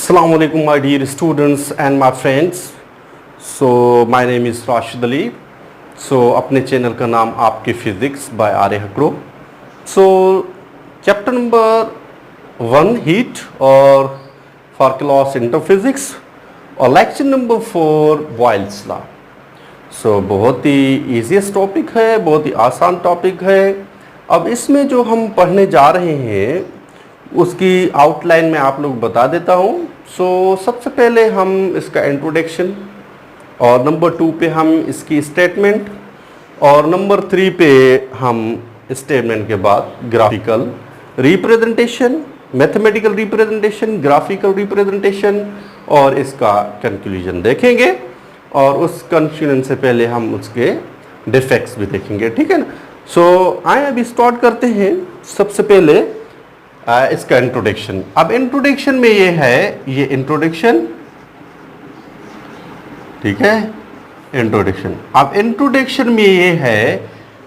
Assalamu alaikum my dear students and my friends. So my name is Rashid Ali. So अपने channel का नाम आपके physics by Arya हकरो. So chapter number 1 heat और for class into physics और lecture number 4 Boyle's law. So बहुत ही easiest topic है, बहुत ही आसान topic है. अब इसमें जो हम पढ़ने जा रहे हैं उसकी आउटलाइन में आप लोग बता देता हूँ. सो सबसे पहले हम इसका इंट्रोडक्शन और नंबर 2 पे हम इसकी स्टेटमेंट और नंबर 3 पे हम स्टेटमेंट के बाद graphical representation, mathematical representation, graphical representation और इसका कंक्लूजन देखेंगे. और उस कंक्लूजन से पहले हम उसके डिफेक्ट्स भी देखेंगे. ठीक है ना. सो आए अभी स्टार्ट करते हैं. सबसे पहले इसका इंट्रोडक्शन. अब इंट्रोडक्शन में ये है, ये इंट्रोडक्शन. ठीक है, इंट्रोडक्शन. अब इंट्रोडक्शन में ये है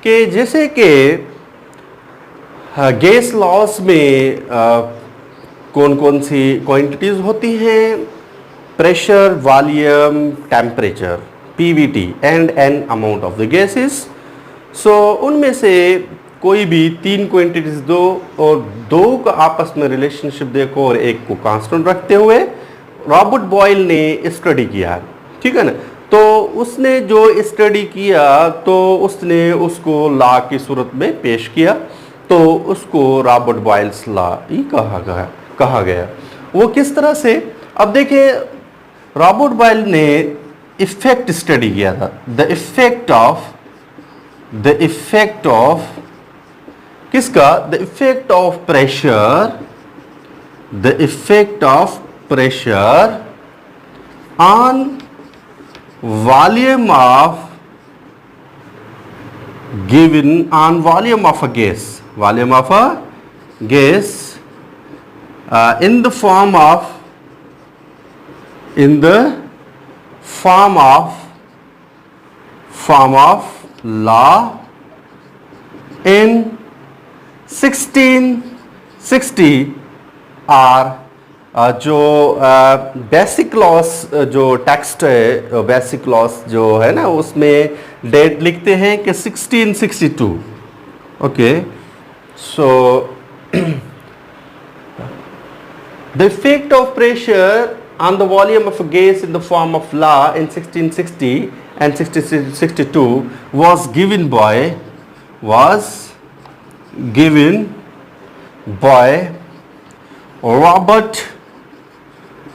कि जैसे कि गैस लॉस में कौन कौन सी क्वांटिटीज होती हैं, pressure, volume, temperature, PVT and N amount of the gases. So उनमें से कोई भी 3 क्वांटिटीज दो और 2 का आपस में रिलेशनशिप देखो और एक को कांस्टेंट रखते हुए रॉबर्ट बॉयल ने स्टडी किया. ठीक है ना. तो उसने जो स्टडी किया तो उसने उसको लॉ की सूरत में पेश किया. तो उसको रॉबर्ट बॉयल्स लॉ ही कहा गया. वो किस तरह से, अब देखिए रॉबर्ट बॉयल ने इफेक्ट स्टडी किया था. द इफेक्ट ऑफ किसका? The effect of pressure, the effect of pressure on volume of given, on volume of a gas, volume of a gas in the form of law in 1660 और जो basic loss जो text है, basic loss जो है ना, उसमें date लिखते हैं कि 1662. Okay. So the effect of pressure on the volume of a gas in the form of law in 1660 and 1662 was given by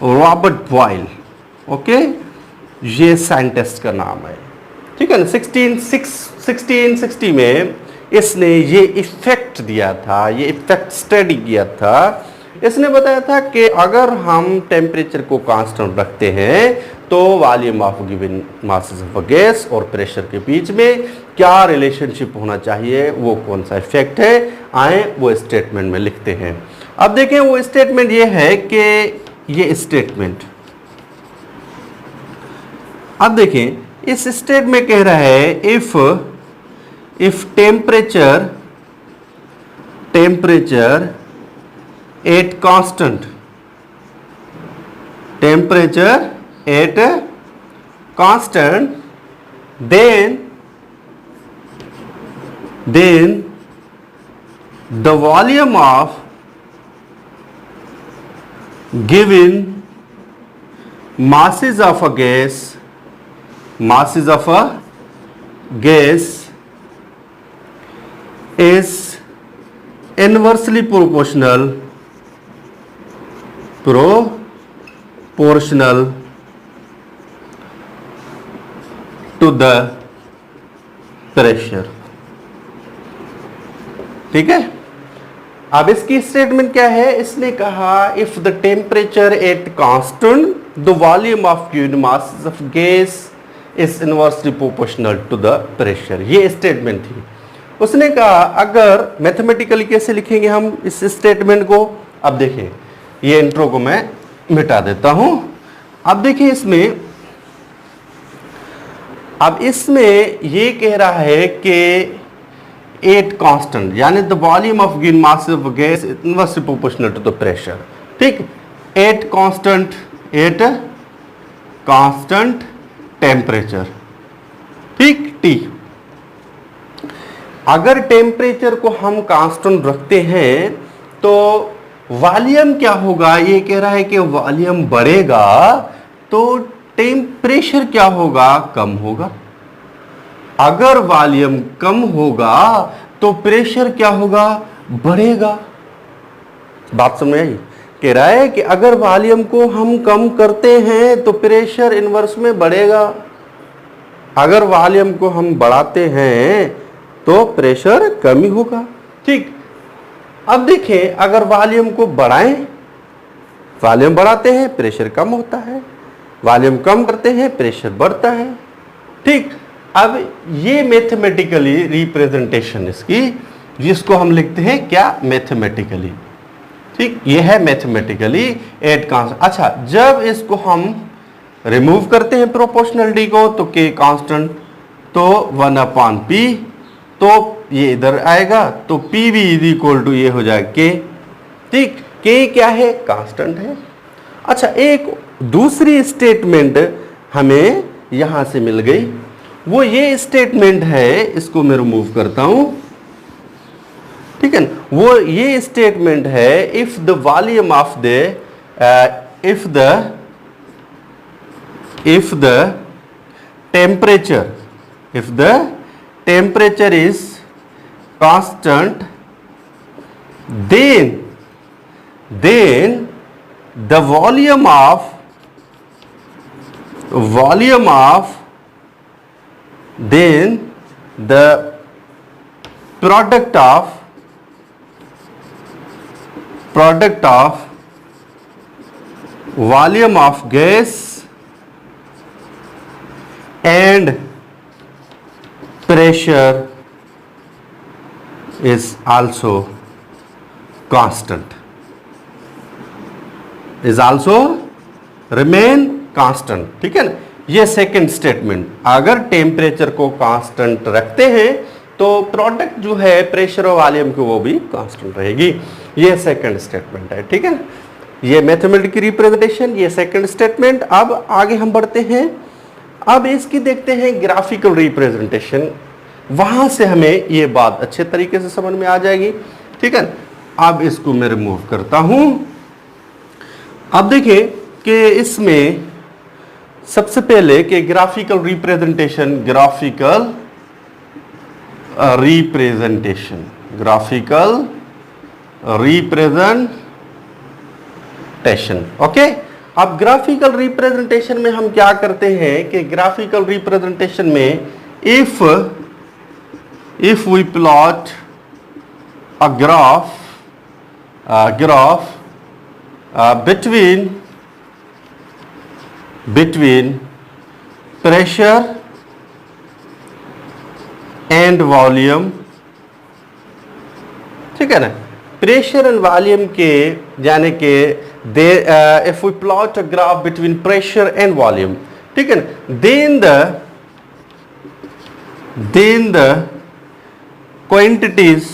Robert Boyle. Okay. ये साइंटिस्ट का नाम है. ठीक है ना. 1660 में इसने ये इफेक्ट दिया था, ये इफेक्ट स्टडी किया था. इसने बताया था कि अगर हम टेम्परेचर को कांस्टेंट रखते हैं तो volume of given masses of a gas और प्रेशर के बीच में क्या रिलेशनशिप होना चाहिए, वो कौन सा इफेक्ट है, आए वो स्टेटमेंट में लिखते हैं. अब देखें वो स्टेटमेंट ये है कि ये स्टेटमेंट, अब देखें इस स्टेटमेंट में कह रहा है if temperature at constant, temperature at constant, then the volume of given masses of a gas is inversely proportional to the pressure. ठीक है. अब इसकी स्टेटमेंट क्या है? इसने कहा if the temperature at constant the volume of given masses of gas is inversely proportional to the pressure. ये statement थी. उसने कहा अगर मैथमेटिकली कैसे लिखेंगे हम इस स्टेटमेंट को. अब देखिए ये इंट्रो को मैं मिटा देता हूं. अब देखिए इसमें ये कह रहा है कि एट कांस्टेंट यानी the volume of given mass of gas inversely proportional to the pressure. ठीक. एट कांस्टेंट टेम्परेचर, ठीक। टी, अगर टेम्परेचर को हम कांस्टेंट रखते हैं तो वॉल्यूम क्या होगा, ये कह रहा है कि वॉल्यूम बढ़ेगा तो टेम्परेचर क्या होगा, कम होगा। अगर वॉल्यूम कम होगा तो प्रेशर क्या होगा, बढ़ेगा। बात समझ आई? कह रहा है कि अगर वॉल्यूम को हम कम करते हैं तो प्रेशर इनवर्स में बढ़ेगा, अगर वॉल्यूम को हम बढ़ाते हैं तो प्रेशर कम ही होगा, ठीक। अब देखें, अगर वॉल्यूम को बढ़ाएं, वॉल्यूम बढ़ाते हैं प्रेशर कम होता है, वॉल्यूम कम करते हैं प्रेशर बढ़ता है, ठीक। अब ये मैथमेटिकली रिप्रेजेंटेशन इसकी, जिसको हम लिखते हैं क्या, मैथमेटिकली, ठीक। ये है मैथमेटिकली एट कांस्टेंट। अच्छा, जब इसको हम रिमूव करते हैं प्रोपोर्शनलिटी को तो के कांस्टेंट, तो 1/p, तो ये इधर आएगा तो P V is equal to ये हो जाएगा के, ठीक। के क्या है, कांस्टेंट है। अच्छा, एक दूसरी स्टेटमेंट हमें यहां से मिल गई, वो ये स्टेटमेंट है, इसको मैं रिमूव करता हूं, ठीक है। वो ये स्टेटमेंट है, if the volume of the if the temperature is constant, then the volume of then the product of volume of gas and pressure is also constant, is also remain constant, ठीक है ना। ये second statement, अगर temperature को constant रखते हैं तो product जो है प्रेशर और वॉल्यूम की वो भी कांस्टेंट रहेगी। ये सेकंड स्टेटमेंट है, ठीक है ना। ये मैथमेटिकल रिप्रेजेंटेशन, ये सेकंड स्टेटमेंट। अब आगे हम बढ़ते हैं, अब इसकी देखते हैं ग्राफिकल रिप्रेजेंटेशन, वहां से हमें ये बात अच्छे तरीके से समझ में आ जाएगी, ठीक है। अब इसको मैं रिमूव करता हूं। अब देखिए कि इसमें सबसे पहले कि ग्राफिकल रिप्रेजेंटेशन, ओके। अब ग्राफिकल रिप्रेजेंटेशन में हम क्या करते हैं कि ग्राफिकल रिप्रेजेंटेशन में if we plot a graph between pressure and volume, ठीक है ना। प्रेशर एंड वॉल्यूम के यानी कि if we plot a graph between pressure and volume, ठीक है ना, then the quantities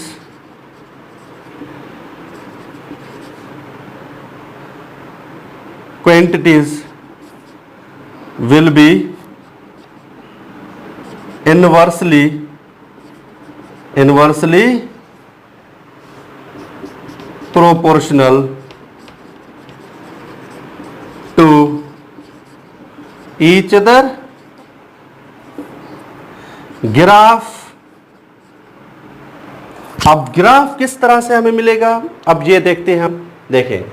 will be inversely proportional to each other। Graph, अब ग्राफ किस तरह से हमें मिलेगा, अब ये देखते हैं हम। देखें,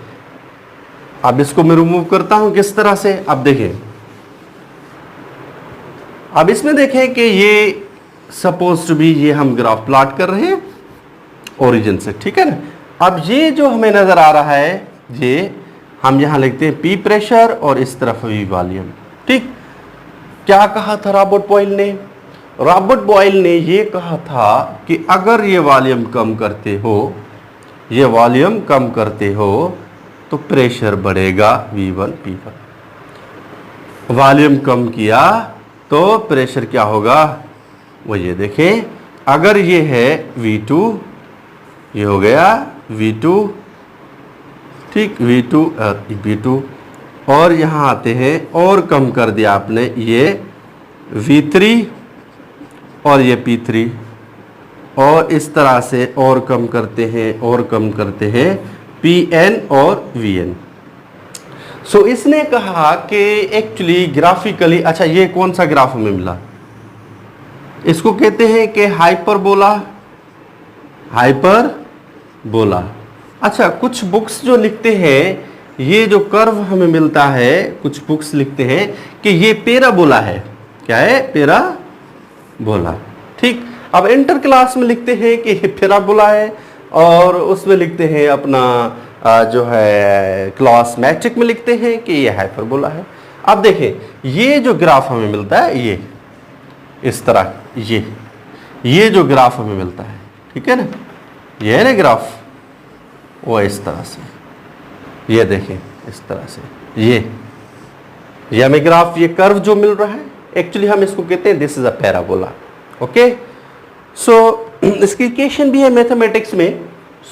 अब इसको मैं रिमूव करता हूं किस तरह से। अब देखें, अब इसमें देखें कि ये सपोज टू बी, ये हम ग्राफ प्लॉट कर रहे हैं ओरिजिन से, ठीक है ना। अब ये जो हमें नजर आ रहा है, ये हम यहां लिखते हैं पी प्रेशर और इस तरफ वी वॉल्यूम, ठीक। क्या कहा था रॉबर्ट बॉयल ने? रॉबर्ट बॉयल ने ये कहा था कि अगर ये वॉल्यूम कम करते हो तो प्रेशर बढ़ेगा V1 P1। वॉल्यूम कम किया तो प्रेशर क्या होगा, वो ये देखें, अगर ये है V2, ये हो गया V2, ठीक, V2 V2, और यहाँ आते हैं और कम कर दिया आपने ये V3 और ये P3, और इस तरह से और कम करते हैं और कम करते हैं Pn और Vn। सो इसने कहा कि एक्चुअली ग्राफिकली, अच्छा ये कौन सा ग्राफ हमें मिला, इसको कहते हैं कि हाइपरबोला, हाइपरबोला। अच्छा, कुछ बुक्स जो लिखते हैं ये जो कर्व हमें मिलता है, कुछ बुक्स लिखते हैं कि ये पैराबोला है। क्या है? पैराबोला। ठीक, अब इंटर क्लास में लिखते हैं कि ये पैराबोला है, और उसमें लिखते हैं अपना जो है क्लास मैट्रिक में लिखते हैं कि ये हाइपरबोला है। अब देखें ये जो ग्राफ हमें मिलता है, ये इस तरह, ये जो ग्राफ हमें मिलता है, ठीक है ना, ये है ना ग्राफ, वो इस तरह से, ये देखें इस तरह से, ये हमें ग्राफ, ये कर्व जो मिल रहा है, एक्चुअली हम इसको कहते हैं this is a parabola. Okay, so इसकी इक्वेशन भी है मैथमेटिक्स में,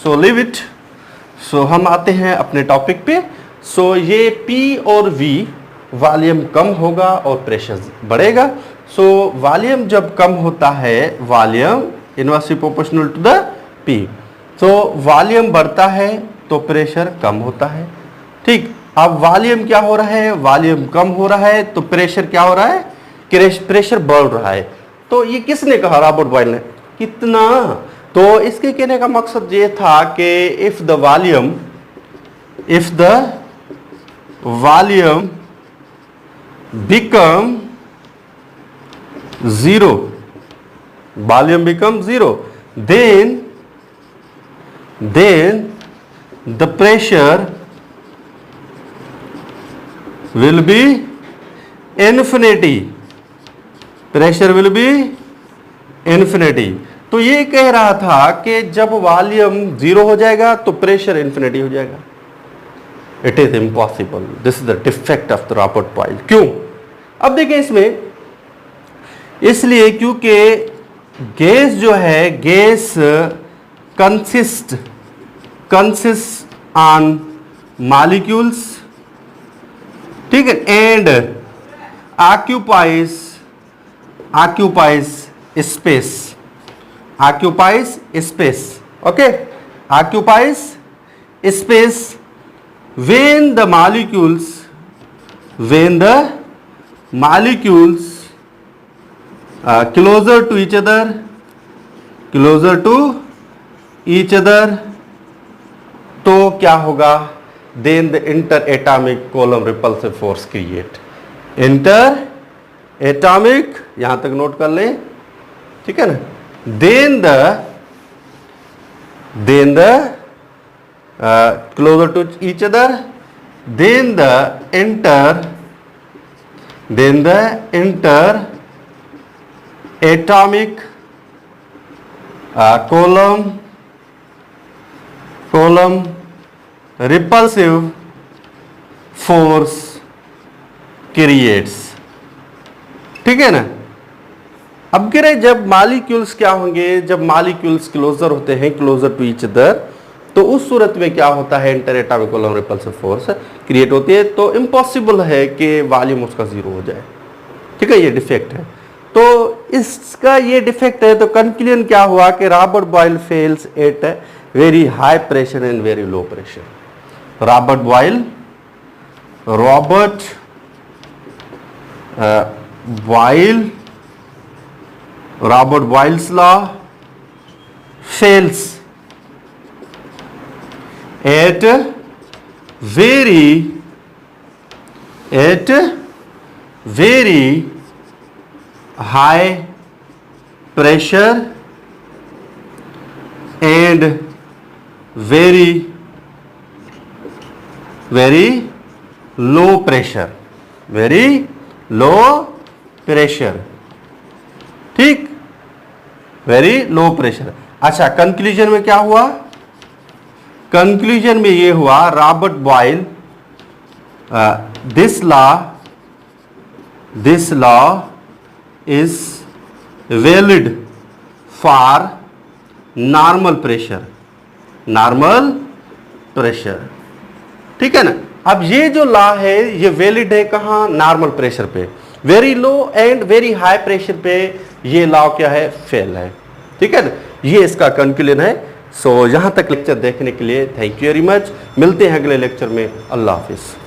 सो लिव इट। सो हम आते हैं अपने टॉपिक पे। सो ये P और V, वॉल्यूम कम होगा और प्रेशर बढ़ेगा। सो वॉल्यूम जब कम होता है, volume inversely proportional to the P, तो वॉल्यूम बढ़ता है तो प्रेशर कम होता है। ठीक, अब वॉल्यूम क्या हो रहा है, वॉल्यूम कम हो रहा है तो प्रेशर क्या हो रहा है, प्रेशर बढ़ रहा है। तो ये किसने कहा, रॉबर्ट बॉयल ने। कितना, तो इसके कहने का मकसद ये था कि if the volume become zero, volume become zero, then the pressure will be infinity, pressure will be infinity। तो ये कह रहा था कि जब वॉल्यूम जीरो हो जाएगा तो प्रेशर इन्फिनिटी हो जाएगा। It is impossible, this is the defect of the Robert Boyle. क्यों? अब देखें इसमें, इसलिए क्योंकि गैस जो है, गैस consists on molecules, ठीक है, and occupies space, okay, occupies space when the molecules closer to each other, तो क्या होगा, then the inter atomic coulomb repulsive force create, inter atomic, यहां तक नोट कर लें, ठीक है ना, then the closer to each other, then the inter atomic coulomb repulsive force creates, ठीक है ना। अब कह रहे जब मॉलिक्यूल्स क्या होंगे, जब मॉलिक्यूल्स क्लोजर होते हैं, क्लोजर टू ईच अदर, तो उस सूरत में क्या होता है, inter atomic coulomb repulsive force create होती है। तो इम्पॉसिबल है कि वॉल्यूम उसका जीरो हो जाए, ठीक है, ये डिफेक्ट है। तो इसका ये डिफेक्ट है, तो कंक्लूजन क्या हुआ कि Robert Boyle fails at very high pressure and very low pressure. Robert Boyle's law fails at very high pressure and very low pressure, ठीक, वेरी लो प्रेशर। अच्छा, कंक्लूजन में क्या हुआ, कंक्लूजन में ये हुआ, Robert Boyle, this law is valid for normal pressure, ठीक है ना। अब ये जो लॉ है ये वैलिड है कहाँ, नॉर्मल प्रेशर पे। Very low and very high pressure पे ये लॉ क्या है, फेल है। ठीक है ना, ये इसका कंक्लूजन है। सो यहाँ तक लेक्चर देखने के लिए थैंक यू वेरी मच। मिलते हैं अगले लेक्चर में। अल्लाह हाफिज़।